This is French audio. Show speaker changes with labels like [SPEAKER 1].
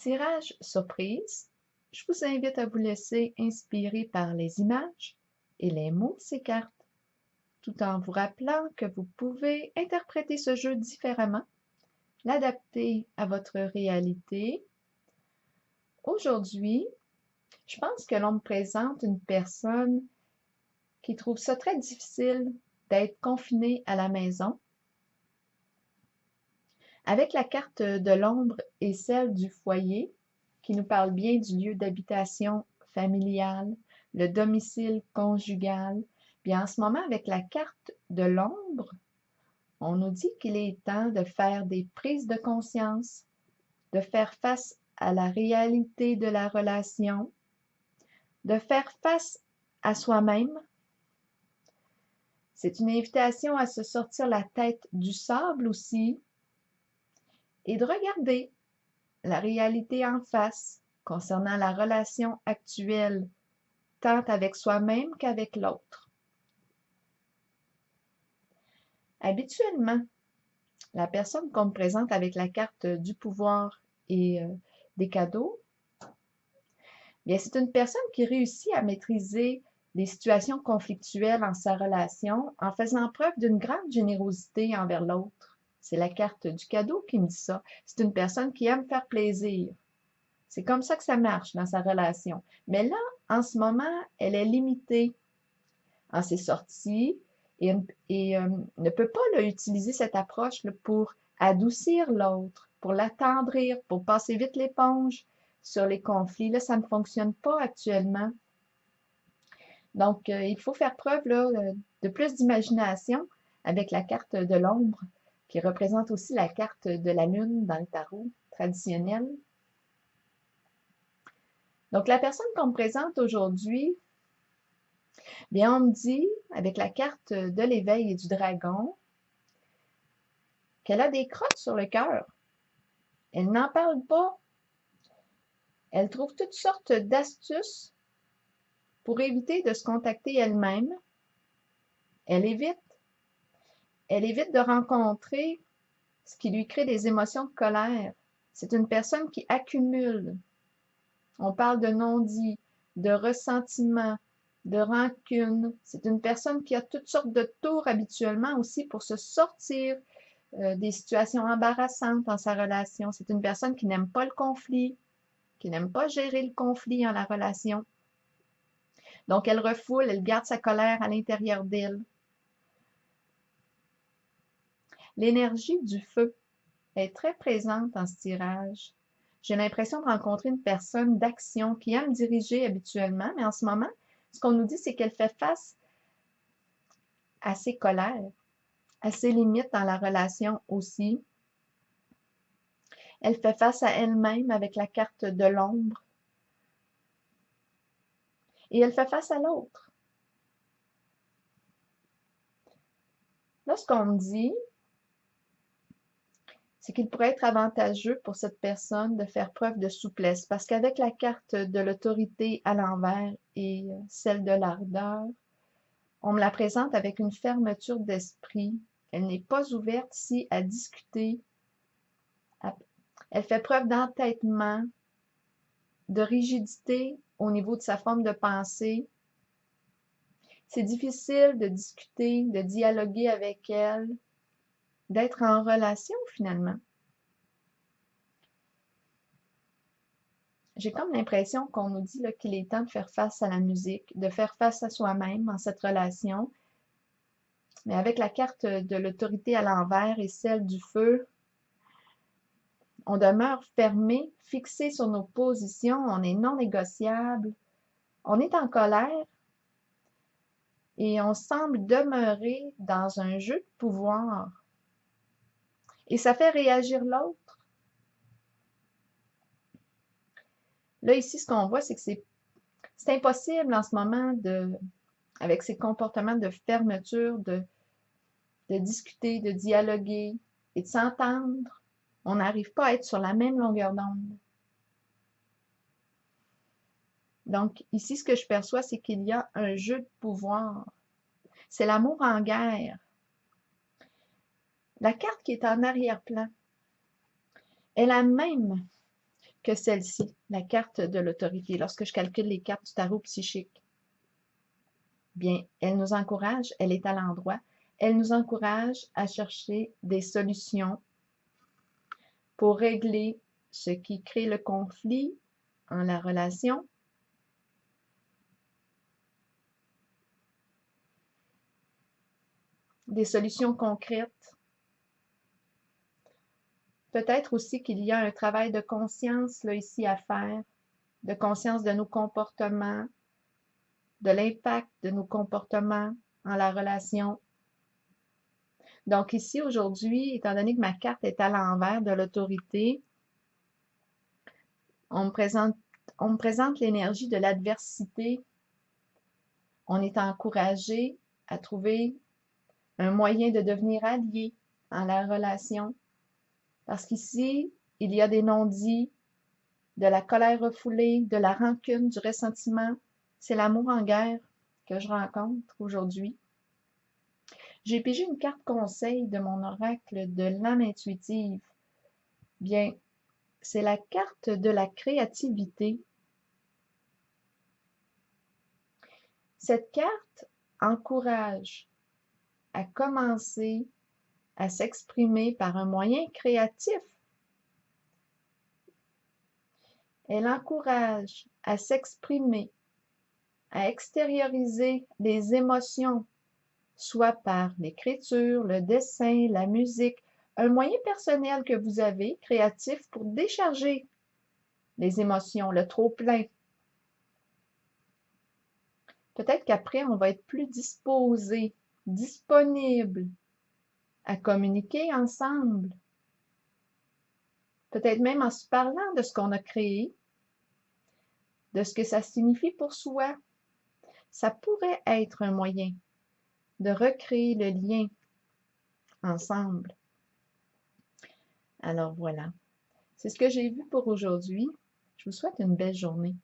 [SPEAKER 1] Tirage surprise, je vous invite à vous laisser inspirer par les images et les mots de ces cartes, tout en vous rappelant que vous pouvez interpréter ce jeu différemment, l'adapter à votre réalité. Aujourd'hui, je pense que l'on me présente une personne qui trouve ça très difficile d'être confinée à la maison. Avec la carte de l'ombre et celle du foyer, qui nous parle bien du lieu d'habitation familial, le domicile conjugal, bien en ce moment, avec la carte de l'ombre, on nous dit qu'il est temps de faire des prises de conscience, de faire face à la réalité de la relation, de faire face à soi-même. C'est une invitation à se sortir la tête du sable aussi et de regarder la réalité en face concernant la relation actuelle, tant avec soi-même qu'avec l'autre. Habituellement, la personne qu'on me présente avec la carte du pouvoir et des cadeaux, bien, c'est une personne qui réussit à maîtriser les situations conflictuelles en sa relation en faisant preuve d'une grande générosité envers l'autre. C'est la carte du cadeau qui me dit ça. C'est une personne qui aime faire plaisir. C'est comme ça que ça marche dans sa relation. Mais là, en ce moment, elle est limitée en ses sorties et ne peut pas là, utiliser cette approche là, pour adoucir l'autre, pour l'attendrir, pour passer vite l'éponge sur les conflits. Là, ça ne fonctionne pas actuellement. Donc, il faut faire preuve là, de plus d'imagination avec la carte de l'ombre, qui représente aussi la carte de la lune dans le tarot traditionnel. Donc, la personne qu'on me présente aujourd'hui, bien, on me dit, avec la carte de l'éveil et du dragon, qu'elle a des crottes sur le cœur. Elle n'en parle pas. Elle trouve toutes sortes d'astuces pour éviter de se contacter elle-même. Elle évite. Elle évite de rencontrer ce qui lui crée des émotions de colère. C'est une personne qui accumule. On parle de non-dit, de ressentiment, de rancune. C'est une personne qui a toutes sortes de tours habituellement aussi pour se sortir des situations embarrassantes dans sa relation. C'est une personne qui n'aime pas le conflit, qui n'aime pas gérer le conflit dans la relation. Donc, elle refoule, elle garde sa colère à l'intérieur d'elle. L'énergie du feu est très présente dans ce tirage. J'ai l'impression de rencontrer une personne d'action qui aime diriger habituellement, mais en ce moment, ce qu'on nous dit, c'est qu'elle fait face à ses colères, à ses limites dans la relation aussi. Elle fait face à elle-même avec la carte de l'ombre. Et elle fait face à l'autre. Là, ce qu'on me dit, c'est qu'il pourrait être avantageux pour cette personne de faire preuve de souplesse, parce qu'avec la carte de l'autorité à l'envers et celle de l'ardeur, on me la présente avec une fermeture d'esprit. Elle n'est pas ouverte ici à discuter. Elle fait preuve d'entêtement, de rigidité au niveau de sa forme de pensée. C'est difficile de discuter, de dialoguer avec elle, d'être en relation finalement. J'ai comme l'impression qu'on nous dit qu'il est temps de faire face à la musique, de faire face à soi-même dans cette relation. Mais avec la carte de l'autorité à l'envers et celle du feu, on demeure fermé, fixé sur nos positions, on est non négociable, on est en colère et on semble demeurer dans un jeu de pouvoir. Et ça fait réagir l'autre. Là, ici, ce qu'on voit, c'est que c'est impossible en ce moment avec ces comportements de fermeture, de discuter, de dialoguer et de s'entendre. On n'arrive pas à être sur la même longueur d'onde. Donc, ici, ce que je perçois, c'est qu'il y a un jeu de pouvoir. C'est l'amour en guerre. La carte qui est en arrière-plan est la même que celle-ci, la carte de l'autorité. Lorsque je calcule les cartes du tarot psychique, bien, elle nous encourage, elle est à l'endroit, elle nous encourage à chercher des solutions pour régler ce qui crée le conflit en la relation. Des solutions concrètes. Peut-être aussi qu'il y a un travail de conscience là, ici à faire, de conscience de nos comportements, de l'impact de nos comportements en la relation. Donc ici, aujourd'hui, étant donné que ma carte est à l'envers de l'autorité, on me présente l'énergie de l'adversité. On est encouragé à trouver un moyen de devenir allié en la relation. Parce qu'ici, il y a des non-dits, de la colère refoulée, de la rancune, du ressentiment. C'est l'amour en guerre que je rencontre aujourd'hui. J'ai pigé une carte conseil de mon oracle de l'âme intuitive. Bien, c'est la carte de la créativité. Cette carte encourage à commencer à s'exprimer par un moyen créatif. Elle encourage à s'exprimer, à extérioriser les émotions, soit par l'écriture, le dessin, la musique, un moyen personnel que vous avez, créatif, pour décharger les émotions, le trop-plein. Peut-être qu'après, on va être plus disposé, disponible à communiquer ensemble. Peut-être même en se parlant de ce qu'on a créé, de ce que ça signifie pour soi. Ça pourrait être un moyen de recréer le lien ensemble. Alors voilà, c'est ce que j'ai vu pour aujourd'hui. Je vous souhaite une belle journée.